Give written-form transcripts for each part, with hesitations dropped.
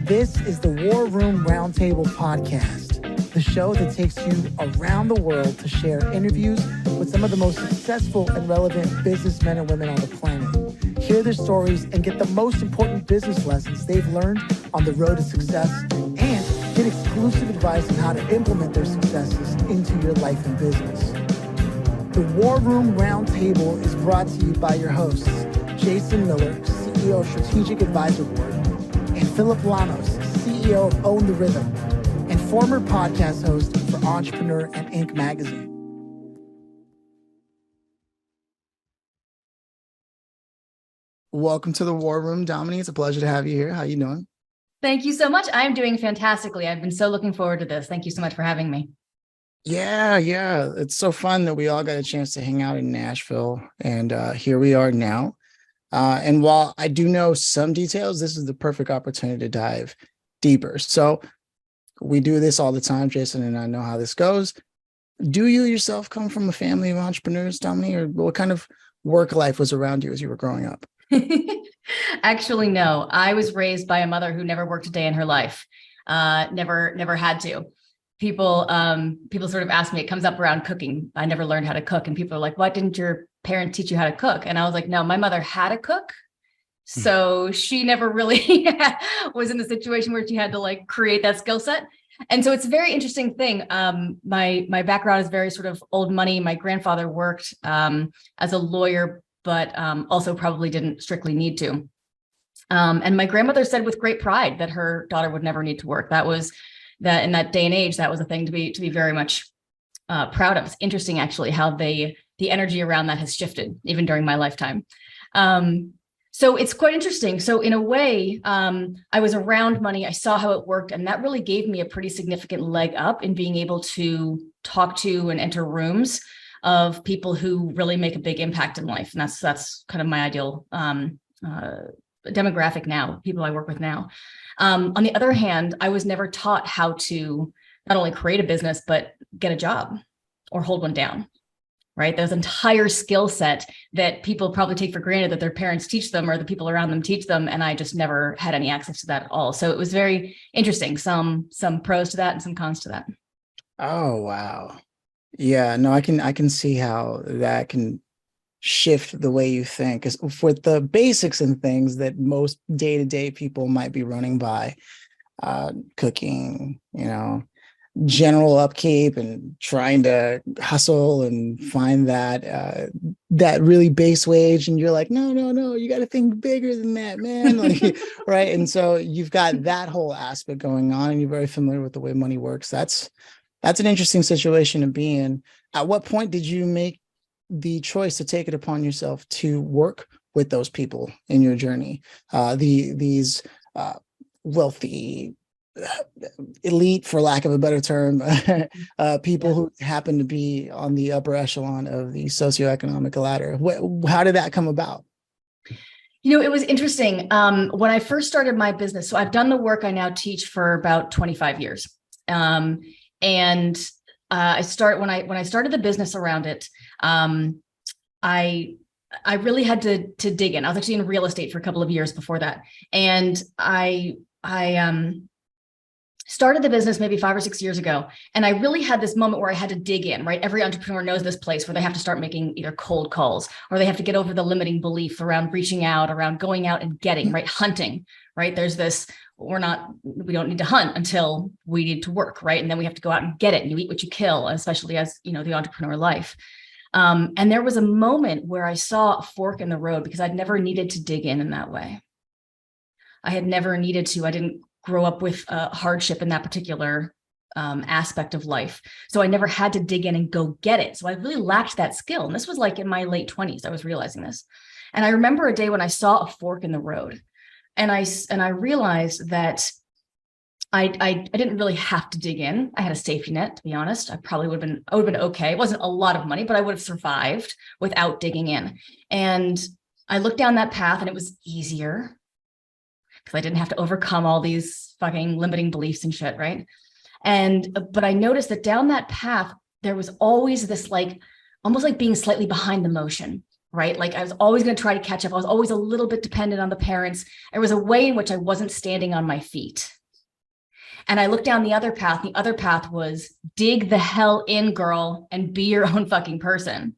This is the War Room Roundtable podcast, the show that takes you around the world to share interviews with some of the most successful and relevant businessmen and women on the planet. Hear their stories and get the most important business lessons they've learned on the road to success, and get exclusive advice on how to implement their successes into your life and business. The War Room Roundtable is brought to you by your hosts, Jason Miller, CEO of Strategic Advisor Board, and Phillip Lanos, CEO of Own the Rhythm, and former podcast host for Entrepreneur and Inc. magazine. Welcome to the War Room, Dominey. It's a pleasure to have you here. How you doing? Thank you so much. I'm doing fantastically. I've been so looking forward to this. Thank you so much for having me. Yeah. It's so fun that we all got a chance to hang out in Nashville, and here we are now. And while I do know some details, this is the perfect opportunity to dive deeper. So we do this all the time, Jason, and I know how this goes. Do you yourself come from a family of entrepreneurs, Dominey, or what kind of work life was around you as you were growing up? Actually, no. I was raised by a mother who never worked a day in her life. Never had to. People sort of ask me, it comes up around cooking. I never learned how to cook. And people are like, why didn't your parents teach you how to cook? And I was like, no, my mother had to cook. So she never really was in the situation where she had to like create that skill set. And so it's a very interesting thing. My background is very sort of old money. My grandfather worked as a lawyer, but also probably didn't strictly need to. And my grandmother said with great pride that her daughter would never need to work. That was that in that day and age, that was a thing to be very much proud of. It's interesting, actually, how the energy around that has shifted even during my lifetime. So it's quite interesting. So in a way, I was around money. I saw how it worked, and that really gave me a pretty significant leg up in being able to talk to and enter rooms of people who really make a big impact in life. And that's kind of my ideal demographic now, people I work with now. On the other hand, I was never taught how to not only create a business, but get a job or hold one down, right? There's an entire skill set that people probably take for granted that their parents teach them or the people around them teach them. And I just never had any access to that at all. So it was very interesting. Some pros to that and some cons to that. Oh, wow. Yeah, no, I can see how that can shift the way you think. Because for the basics and things that most day-to-day people might be running by, cooking, general upkeep and trying to hustle and find that really base wage, and you're like, no, you got to think bigger than that, man. Like, right? And so you've got that whole aspect going on, and you're very familiar with the way money works. That's an interesting situation to be in. At what point did you make the choice to take it upon yourself to work with those people in your journey? These wealthy, elite, for lack of a better term, people who happen to be on the upper echelon of the socioeconomic ladder. How did that come about? It was interesting. When I first started my business, so I've done the work I now teach for about 25 years. And I started the business around it. I really had to dig in. I was actually in real estate for a couple of years before that. And I started the business maybe 5 or 6 years ago. And I really had this moment where I had to dig in, right? Every entrepreneur knows this place where they have to start making either cold calls or they have to get over the limiting belief around reaching out, around going out and getting, right? Hunting, right? There's this, we don't need to hunt until we need to work, right? And then we have to go out and get it, and you eat what you kill, especially as, the entrepreneur life. And there was a moment where I saw a fork in the road because I'd never needed to dig in that way. I had never needed to. I didn't grow up with hardship in that particular aspect of life. So I never had to dig in and go get it. So I really lacked that skill. And this was like in my late 20s, I was realizing this. And I remember a day when I saw a fork in the road, and I realized that I didn't really have to dig in. I had a safety net, to be honest. I probably would have been okay. It wasn't a lot of money, but I would have survived without digging in. And I looked down that path, and it was easier because I didn't have to overcome all these fucking limiting beliefs and shit, right? But I noticed that down that path, there was always this almost like being slightly behind the motion, right? Like I was always going to try to catch up. I was always a little bit dependent on the parents. There was a way in which I wasn't standing on my feet. And I looked down the other path. The other path was dig the hell in, girl, and be your own fucking person.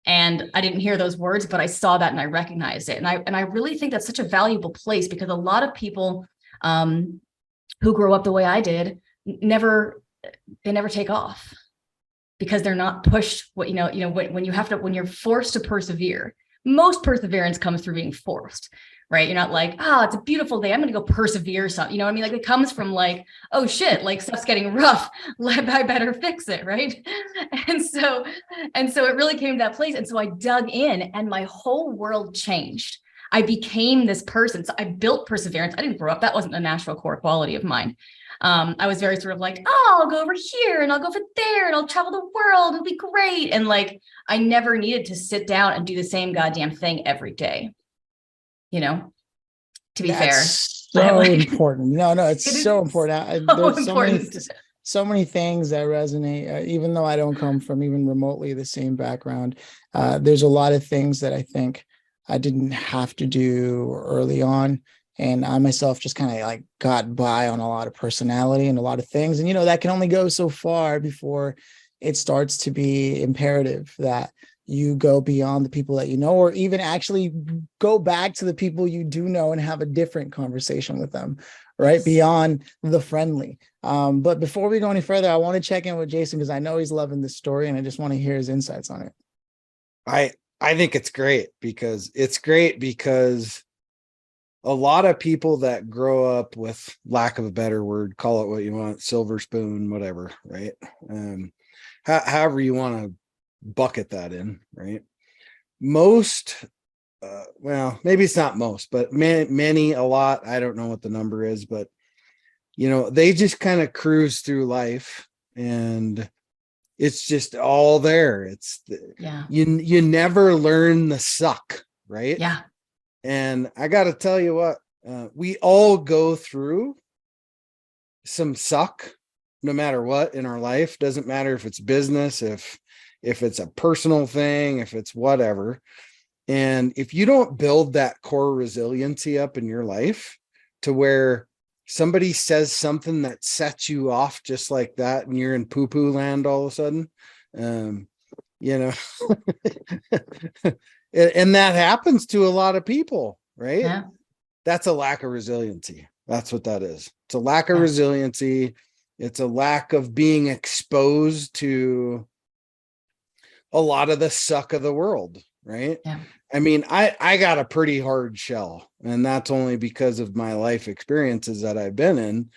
And I didn't hear those words, but I saw that and I recognized it. And I really think that's such a valuable place, because a lot of people who grow up the way I did never take off, because they're not pushed. When you're forced to persevere, most perseverance comes through being forced, right? You're not like, oh, it's a beautiful day, I'm going to go persevere something. You know what I mean? Like it comes from like, oh shit, like stuff's getting rough, I better fix it, right? And so it really came to that place. And so I dug in and my whole world changed. I became this person. So I built perseverance. I didn't grow up. That wasn't a natural core quality of mine. I was very sort of like, oh, I'll go over here and I'll go over there and I'll travel the world. It'll be great. And like, I never needed to sit down and do the same goddamn thing every day. To be fair. So important. No, it's so important. There's important. So many things that resonate, even though I don't come from even remotely the same background. There's a lot of things that I think I didn't have to do early on. And I myself just kind of like got by on a lot of personality and a lot of things. And, that can only go so far before it starts to be imperative that you go beyond the people that you know, or even actually go back to the people you do know and have a different conversation with them, right? Beyond the friendly. But before we go any further, I want to check in with Jason, because I know he's loving this story and I just want to hear his insights on it. I think it's great because a lot of people that grow up with, lack of a better word, call it what you want, silver spoon, whatever, right? However you want to bucket that in, right? Most, well, maybe it's not most, but many, a lot, I don't know what the number is, but they just kind of cruise through life and it's just all there. You never learn the suck, right? Yeah. And I got to tell you what, we all go through some suck no matter what in our life. Doesn't matter if it's business, if it's a personal thing, if it's whatever. And if you don't build that core resiliency up in your life to where somebody says something that sets you off just like that and you're in poo-poo land all of a sudden, and that happens to a lot of people, right? Yeah. That's a lack of resiliency. That's what that is. It's a lack of resiliency. It's a lack of being exposed to a lot of the suck of the world, right? Yeah. I mean, I got a pretty hard shell, and that's only because of my life experiences that I've been in,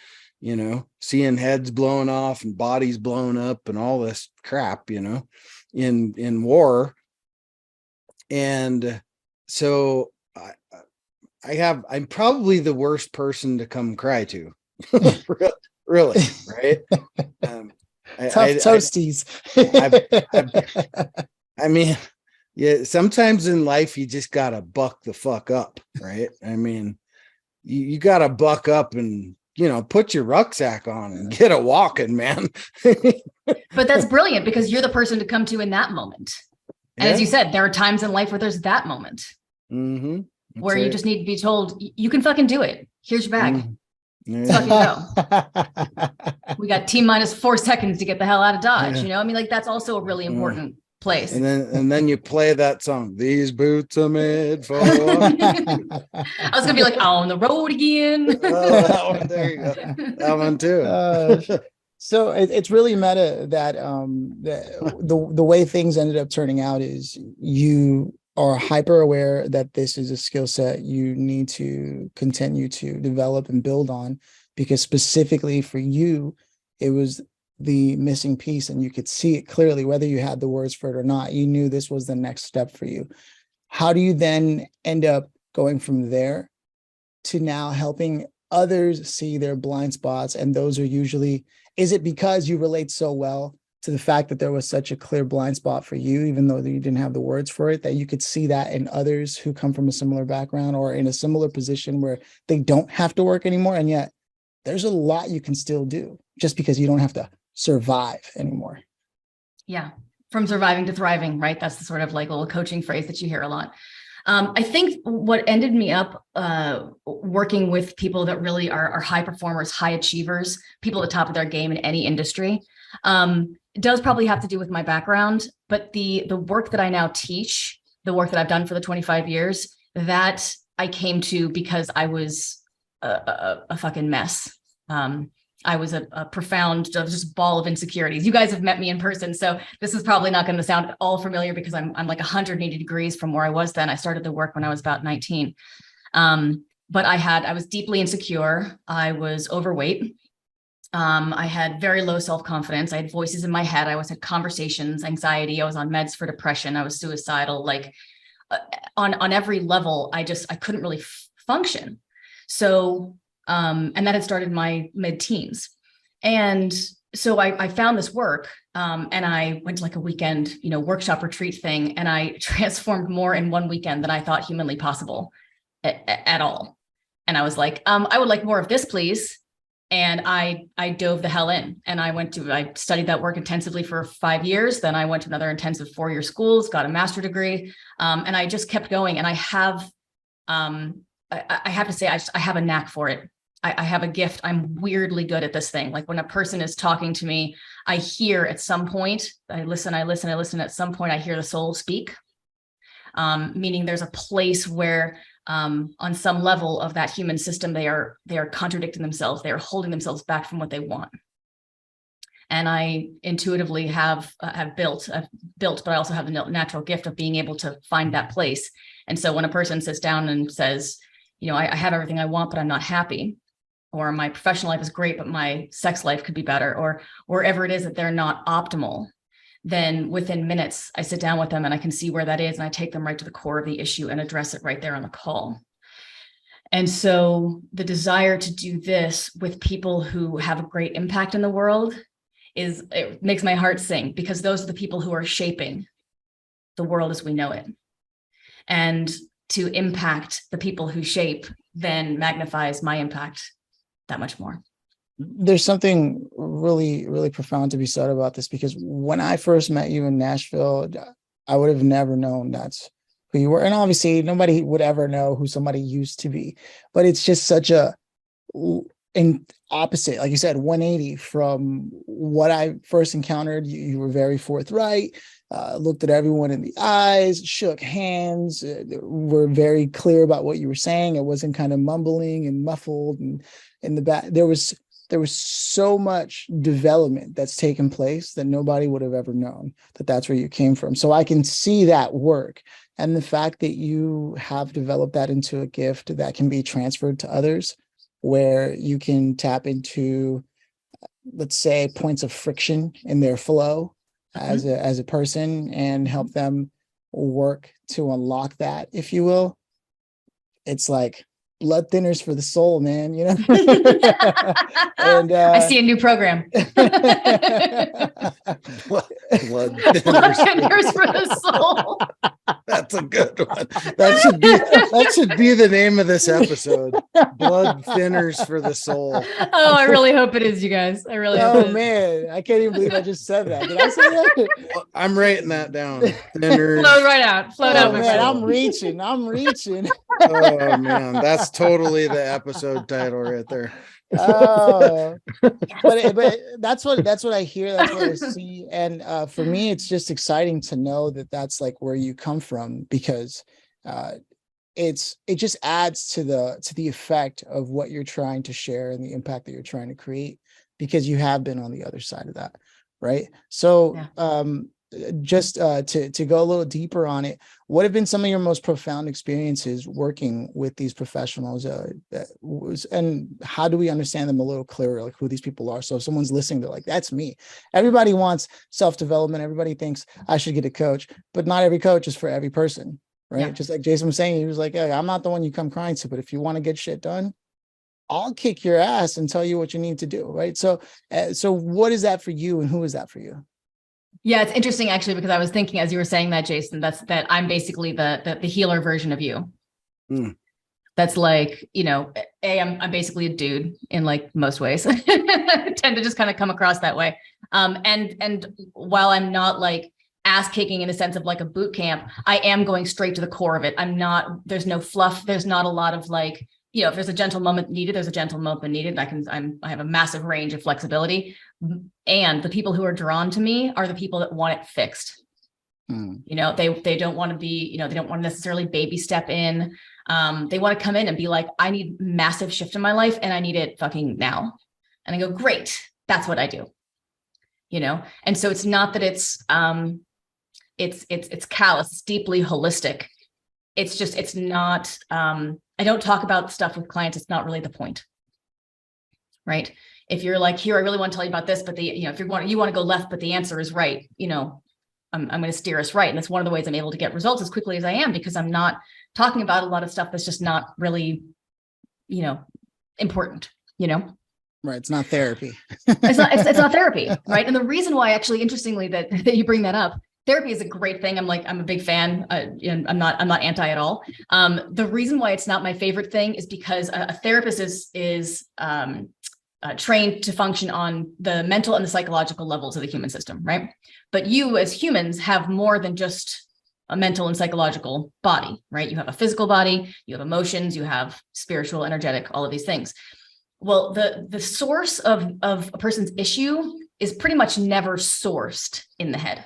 seeing heads blown off and bodies blown up and all this crap, in war. And so I'm probably the worst person to come cry to, really, right? Tough toasties. I mean, yeah, sometimes in life you just gotta buck the fuck up, right? I mean, you gotta buck up and put your rucksack on and get a walking, man. But that's brilliant, because you're the person to come to in that moment. And as you said, there are times in life where there's that moment where you just need to be told, you can fucking do it. Here's your bag. Fucking go. We got T-minus 4 seconds to get the hell out of Dodge. I mean, like that's also a really important place. And then you play that song, "These Boots Are Made For." I was gonna be like, on the road again. Oh, that one, there you go. That one too. So it's really meta that the way things ended up turning out is you are hyper aware that this is a skill set you need to continue to develop and build on, because specifically for you, it was the missing piece and you could see it clearly, whether you had the words for it or not. You knew this was the next step for you. How do you then end up going from there to now helping others see their blind spots? And those are usually, is it because you relate so well to the fact that there was such a clear blind spot for you, even though you didn't have the words for it, that you could see that in others who come from a similar background or in a similar position where they don't have to work anymore? And yet there's a lot you can still do just because you don't have to survive anymore. Yeah. From surviving to thriving, right? That's the sort of like little coaching phrase that you hear a lot. I think what ended me up working with people that really are high performers, high achievers, people at the top of their game in any industry, does probably have to do with my background. But the work that I now teach, the work that I've done for the 25 years, that I came to because I was a fucking mess. I was a profound, just ball of insecurities. You guys have met me in person, so this is probably not going to sound at all familiar because I'm like 180 degrees from where I was then. I started the work when I was about 19. But I was deeply insecure. I was overweight. I had very low self-confidence. I had voices in my head. I always had conversations, anxiety. I was on meds for depression. I was suicidal. Like on every level, I couldn't really function. So and that had started my mid-teens. And so I found this work and I went to like a weekend, workshop retreat thing. And I transformed more in one weekend than I thought humanly possible at all. And I was like, I would like more of this, please. And I dove the hell in, and I studied that work intensively for 5 years. Then I went to another intensive 4-year schools, got a master's degree. And I just kept going. And I have to say, I have a knack for it. I have a gift. I'm weirdly good at this thing. Like when a person is talking to me, I hear at some point, I listen. At some point, I hear the soul speak, meaning there's a place where on some level of that human system, they are contradicting themselves. They are holding themselves back from what they want. And I intuitively have built, but I also have the natural gift of being able to find that place. And so when a person sits down and says, I have everything I want, but I'm not happy, or my professional life is great, but my sex life could be better, or wherever it is that they're not optimal, then within minutes, I sit down with them and I can see where that is. And I take them right to the core of the issue and address it right there on the call. And so the desire to do this with people who have a great impact in the world it makes my heart sing, because those are the people who are shaping the world as we know it. And to impact the people who shape then magnifies my impact that much more. There's something really, really profound to be said about this, because when I first met you in Nashville, I would have never known that's who you were. And obviously nobody would ever know who somebody used to be, but it's just such an opposite, like you said, 180 from what I first encountered. You were very forthright, looked at everyone in the eyes, shook hands, were very clear about what you were saying. It wasn't kind of mumbling and muffled, and in the back there was so much development that's taken place that nobody would have ever known that's where you came from. So I can see that work, and the fact that you have developed that into a gift that can be transferred to others, where you can tap into, let's say, points of friction in their flow as a person and help them work to unlock that, if you will. It's like blood thinners for the soul, man, And I see a new program. blood thinners for the soul. That's a good one. That should be the name of this episode. Blood thinners for the soul. Oh, I really hope it is, you guys. I really hope it is. Man, I can't even believe I just said that. Did I say that? I'm writing that down. Thinners. Float right out. Float out. Man, I'm reaching. Oh man, that's totally the episode title right there. Oh, but that's what I hear. That's what I see. And for me, it's just exciting to know that that's like where you come from, because it just adds to the effect of what you're trying to share and the impact that you're trying to create, because you have been on the other side of that, right? So just to go a little deeper on it, what have been some of your most profound experiences working with these professionals, and how do we understand them a little clearer, like who these people are? So if someone's listening, they're like, that's me. Everybody wants self-development. Everybody thinks I should get a coach, but not every coach is for every person, right? Yeah. Just like Jason was saying, he was like, hey, I'm not the one you come crying to, but if you want to get shit done, I'll kick your ass and tell you what you need to do, right? So what is that for you, and who is that for you? Yeah, it's interesting actually, because I was thinking as you were saying that, Jason, that I'm basically the healer version of you. That's like, I'm basically a dude in like most ways. I tend to just kind of come across that way. And while I'm not like ass kicking in the sense of like a boot camp, I am going straight to the core of it. There's no fluff. There's not a lot of like, if there's a gentle moment needed, there's a gentle moment needed. I have a massive range of flexibility. And the people who are drawn to me are the people that want it fixed. They don't want to be, they don't want to necessarily baby step in. They want to come in and be like, I need massive shift in my life and I need it fucking now. And I go, great. That's what I do. And so it's not that it's callous, it's deeply holistic. It's just, it's not, I don't talk about stuff with clients. It's not really the point, right? If you're like, here, I really want to tell you about this, but if you want to go left, but the answer is right, I'm going to steer us right. And that's one of the ways I'm able to get results as quickly as I am, because I'm not talking about a lot of stuff that's just not really, important, Right. It's not therapy. It's not therapy. Right. And the reason why, actually, interestingly, that you bring that up, therapy is a great thing. I'm a big fan. I'm not anti at all. The reason why it's not my favorite thing is because a therapist is trained to function on the mental and the psychological levels of the human system, right? But you as humans have more than just a mental and psychological body, right? You have a physical body, you have emotions, you have spiritual, energetic, all of these things. Well, the source of a person's issue is pretty much never sourced in the head.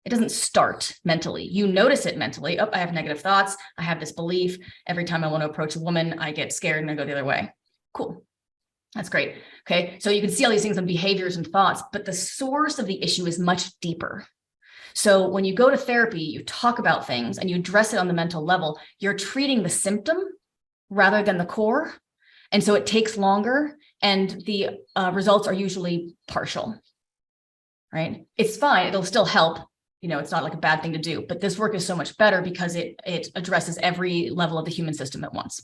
It doesn't start mentally. You notice it mentally. Oh, I have negative thoughts. I have this belief. Every time I want to approach a woman, I get scared and I go the other way. Cool. That's great. Okay. So you can see all these things on behaviors and thoughts, but the source of the issue is much deeper. So when you go to therapy, you talk about things and you address it on the mental level, you're treating the symptom rather than the core. And so it takes longer and the results are usually partial, right? It's fine. It'll still help. It's not like a bad thing to do, but this work is so much better because it addresses every level of the human system at once.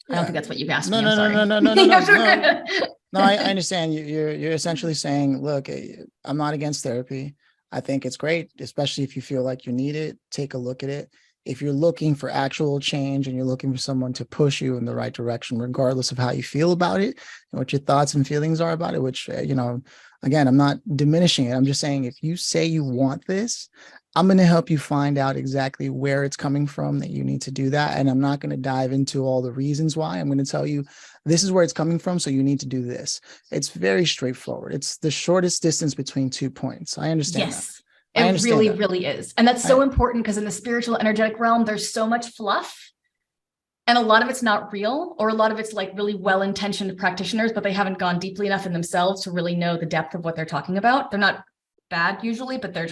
I don't think that's what you've asked me. I'm sorry. No, I understand. You're essentially saying, look, I'm not against therapy. I think it's great, especially if you feel like you need it. Take a look at it. If you're looking for actual change and you're looking for someone to push you in the right direction, regardless of how you feel about it and what your thoughts and feelings are about it, which, again, I'm not diminishing it. I'm just saying, if you say you want this, I'm going to help you find out exactly where it's coming from that you need to do that. And I'm not going to dive into all the reasons why. I'm going to tell you, this is where it's coming from. So you need to do this. It's very straightforward. It's the shortest distance between 2 points. I understand that. It really, really is. And that's so important because in the spiritual energetic realm, there's so much fluff and a lot of it's not real, or a lot of it's like really well-intentioned practitioners, but they haven't gone deeply enough in themselves to really know the depth of what they're talking about. They're not bad usually, but they're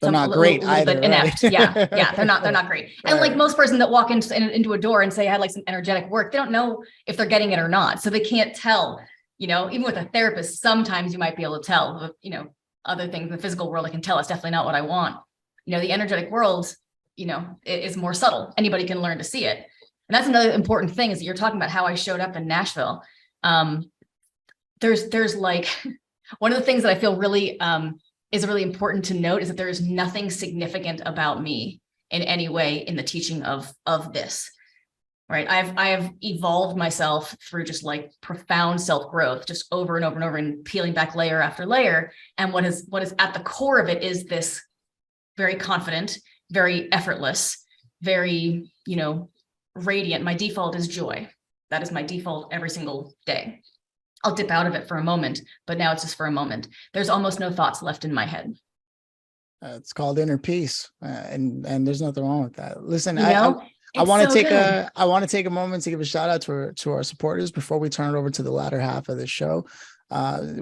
not great either. Inept. Right? Yeah. They're not great. And like most person that walk into a door and say, I'd like some energetic work, they don't know if they're getting it or not. So they can't tell, even with a therapist, sometimes you might be able to tell, other things in the physical world, I can tell it's definitely not what I want. The energetic world, is more subtle. Anybody can learn to see it. And that's another important thing, is that you're talking about how I showed up in Nashville. There's like, one of the things that I feel really is really important to note is that there is nothing significant about me in any way in the teaching of this. Right. I have evolved myself through just like profound self-growth, just over and over and over, and peeling back layer after layer. And what is at the core of it is this very confident, very effortless, very, radiant. My default is joy. That is my default every single day. I'll dip out of it for a moment, but now it's just for a moment. There's almost no thoughts left in my head. It's called inner peace. And there's nothing wrong with that. Listen, I want to take a moment to give a shout out to our supporters before we turn it over to the latter half of the show,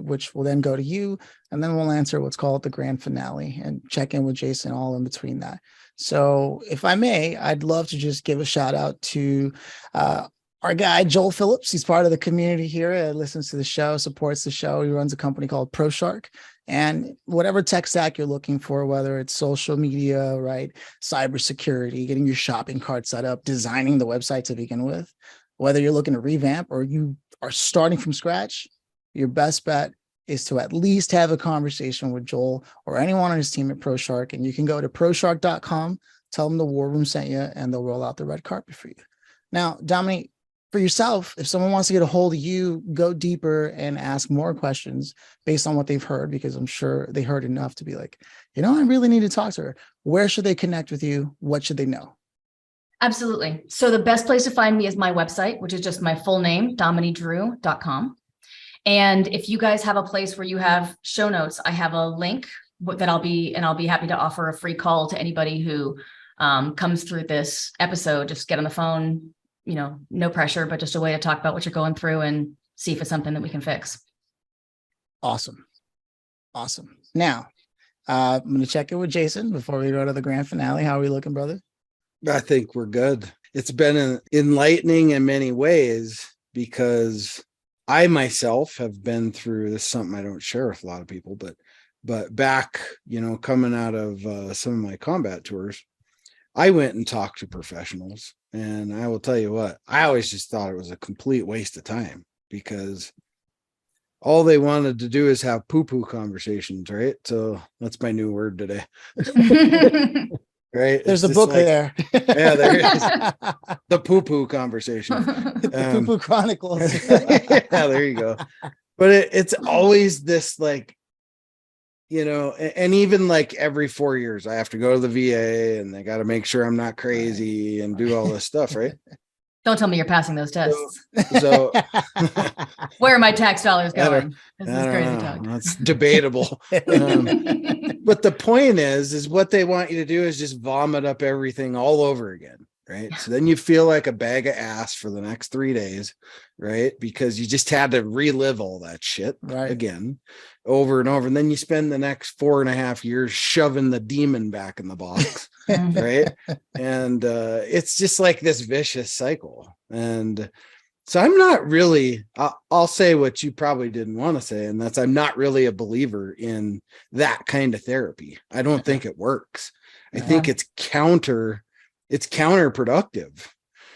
which will then go to you, and then we'll answer what's called the grand finale and check in with Jason all in between that. So if I may, I'd love to just give a shout out to our guy, Joel Phillips. He's part of the community here, listens to the show, supports the show. He runs a company called ProShark. And whatever tech stack you're looking for, whether it's social media, right, cybersecurity, getting your shopping cart set up, designing the website to begin with, whether you're looking to revamp or you are starting from scratch, your best bet is to at least have a conversation with Joel or anyone on his team at ProShark. And you can go to proshark.com, tell them the War Room sent you, and they'll roll out the red carpet for you. Now, Dominey, for yourself, if someone wants to get a hold of you, go deeper and ask more questions based on what they've heard, because I'm sure they heard enough to be like, I really need to talk to her. Where should they connect with you? What should they know? Absolutely. So the best place to find me is my website, which is just my full name, domineydrew.com. And if you guys have a place where you have show notes, I have a link that I'll be happy to offer a free call to anybody who comes through this episode. Just get on the phone, no pressure, but just a way to talk about what you're going through and see if it's something that we can fix. Awesome. Now, I'm going to check in with Jason before we go to the grand finale. How are we looking, brother? I think we're good. It's been enlightening in many ways, because I myself have been through this, something I don't share with a lot of people, but back, coming out of some of my combat tours, I went and talked to professionals, and I will tell you what, I always just thought it was a complete waste of time, because all they wanted to do is have poo-poo conversations, right? So that's my new word today. Right? There's a book there. Yeah, there is. The poo-poo conversation. The Poo-Poo Chronicles. Yeah, there you go. But it's always this, like, and even like every 4 years, I have to go to the VA, and they got to make sure I'm not crazy and do all this stuff, right? Don't tell me you're passing those tests. So where are my tax dollars going? This is crazy talk. That's debatable. But the point is what they want you to do is just vomit up everything all over again, right? So then you feel like a bag of ass for the next 3 days, right? Because you just had to relive all that shit again, over and over. And then you spend the next 4.5 years shoving the demon back in the box, right? And it's just like this vicious cycle. And so I'm not really, I'll say what you probably didn't want to say, and that's, I'm not really a believer in that kind of therapy. I don't think it works. I think it's counterproductive.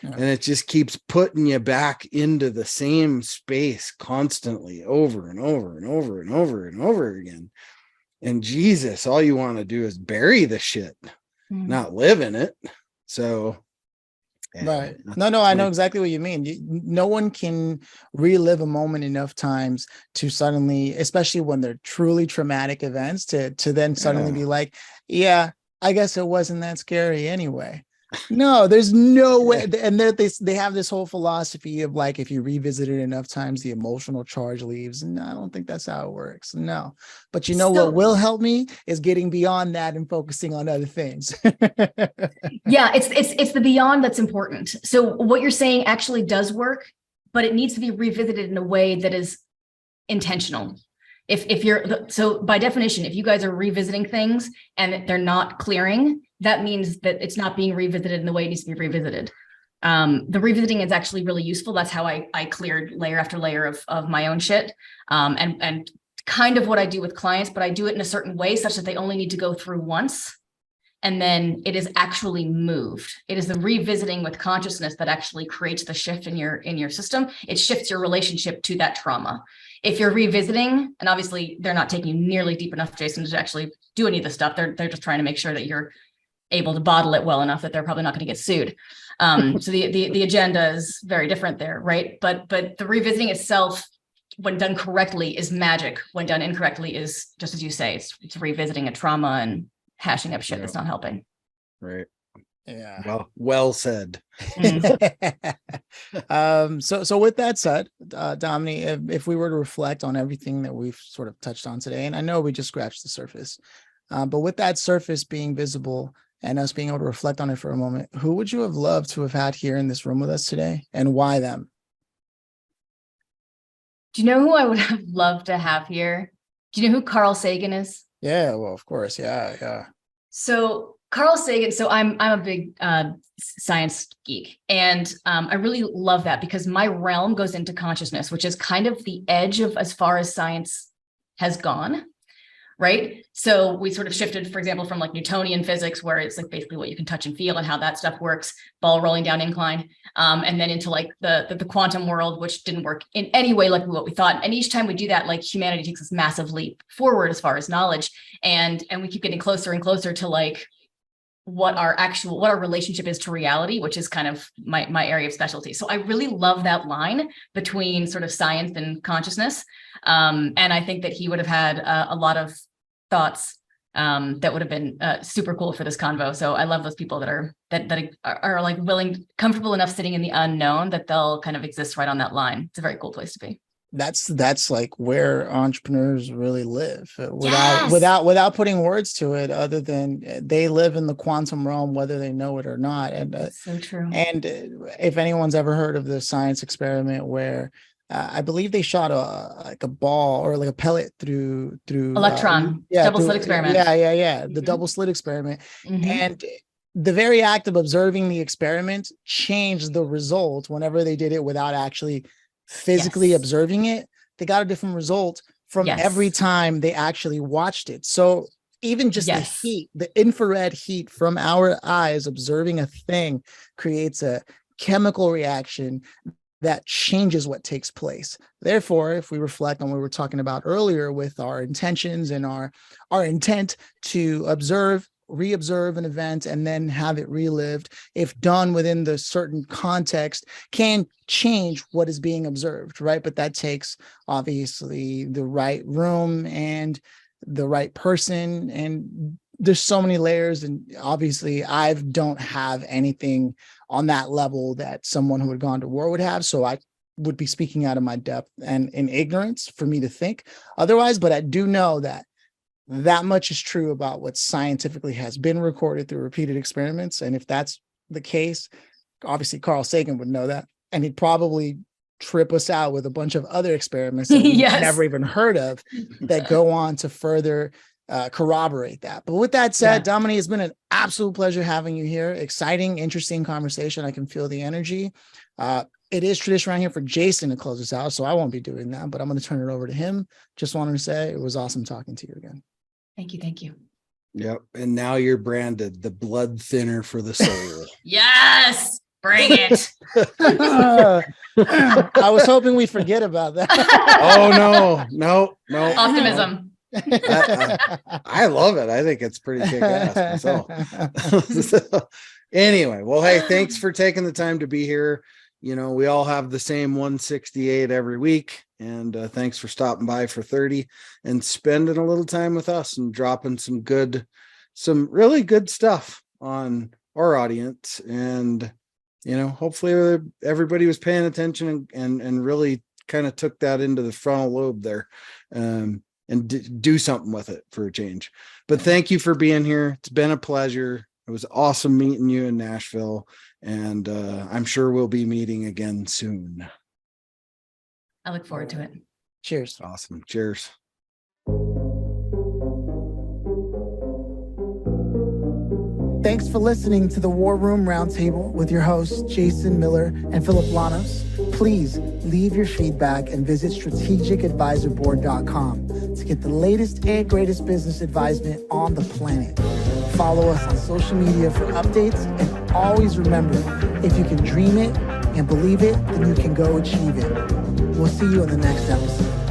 And it just keeps putting you back into the same space constantly, over and over and over and over and over again. And Jesus, all you want to do is bury the shit, not live in it. So right. No, I know exactly what you mean. No one can relive a moment enough times to suddenly, especially when they're truly traumatic events, to then suddenly be like, yeah, I guess it wasn't that scary anyway. No, there's no way. And they have this whole philosophy of like, if you revisit it enough times, the emotional charge leaves. No, I don't think that's how it works. No, but what will help me is getting beyond that and focusing on other things. Yeah, it's the beyond that's important. So what you're saying actually does work, but it needs to be revisited in a way that is intentional. So by definition, if you guys are revisiting things and they're not clearing, that means that it's not being revisited in the way it needs to be revisited. The revisiting is actually really useful. That's how I cleared layer after layer of my own shit. And kind of what I do with clients, but I do it in a certain way such that they only need to go through once. And then it is actually moved. It is the revisiting with consciousness that actually creates the shift in your system. It shifts your relationship to that trauma. If you're revisiting, and obviously they're not taking you nearly deep enough, Jason, to actually do any of this stuff. They're just trying to make sure that you're able to bottle it well enough that they're probably not going to get sued. So the agenda is very different there, right? But the revisiting itself, when done correctly, is magic. When done incorrectly, is just as you say, it's revisiting a trauma and hashing up shit that's not helping. Right. Yeah. Well said. So with that said, Dominey, if we were to reflect on everything that we've sort of touched on today, and I know we just scratched the surface, but with that surface being visible and us being able to reflect on it for a moment, who would you have loved to have had here in this room with us today, and why them? Do you know who I would have loved to have here? Do you know who Carl Sagan is? Yeah, well, of course. Yeah. So Carl Sagan, so I'm a big science geek, and I really love that because my realm goes into consciousness, which is kind of the edge of as far as science has gone. Right. So we sort of shifted, for example, from like Newtonian physics, where it's like basically what you can touch and feel and how that stuff works, ball rolling down incline, and then into like the quantum world, which didn't work in any way like what we thought. And each time we do that, like humanity takes this massive leap forward as far as knowledge, and we keep getting closer and closer to like what our relationship is to reality, which is kind of my area of specialty. So I really love that line between sort of science and consciousness. And I think that he would have had a lot of thoughts that would have been super cool for this convo. So I love those people that are like comfortable enough sitting in the unknown that they'll kind of exist right on that line. It's a very cool place to be. That's like where entrepreneurs really live, without putting words to it, other than they live in the quantum realm, whether they know it or not. And so true. And if anyone's ever heard of the science experiment where I believe they shot a ball or like a pellet through electron double slit experiment. The Mm-hmm. double slit experiment. Mm-hmm. And the very act of observing the experiment changed the result. Whenever they did it without actually physically observing it, they got a different result from every time they actually watched it. So even just the heat, the infrared heat from our eyes observing a thing creates a chemical reaction that changes what takes place. Therefore, if we reflect on what we were talking about earlier with our intentions and our intent to reobserve an event and then have it relived, if done within the certain context, can change what is being observed, right? But that takes obviously the right room and the right person, and there's so many layers. And obviously I don't have anything on that level that someone who had gone to war would have, so I would be speaking out of my depth and in ignorance for me to think otherwise. But I do know that much is true about what scientifically has been recorded through repeated experiments. And if that's the case, obviously Carl Sagan would know that, and he'd probably trip us out with a bunch of other experiments that we've never even heard of that go on to further corroborate that. But with that said, Dominey, it's been an absolute pleasure having you here. Exciting, interesting conversation. I can feel the energy. It is tradition around here for Jason to close us out, so I won't be doing that, but I'm going to turn it over to him. Just wanted to say it was awesome talking to you again. Thank you. Yep. And now you're branded the blood thinner for the soul. Yes, bring it. I was hoping we forget about that. Oh, no. Optimism. I love it. I think it's pretty kick-ass myself. So, anyway, well, hey, thanks for taking the time to be here. You know, we all have the same 168 every week. And thanks for stopping by for 30 and spending a little time with us and dropping some really good stuff on our audience. And, you know, hopefully everybody was paying attention and really kind of took that into the frontal lobe there and do something with it for a change. But thank you for being here. It's been a pleasure. It was awesome meeting you in Nashville. And I'm sure we'll be meeting again soon. I look forward to it. Cheers. Awesome. Cheers. Thanks for listening to the War Room Roundtable with your hosts, Jason Miller and Phillip Lanos. Please leave your feedback and visit strategicadvisorboard.com to get the latest and greatest business advisement on the planet. Follow us on social media for updates, and always remember, if you can dream it and believe it, then you can go achieve it. We'll see you in the next episode.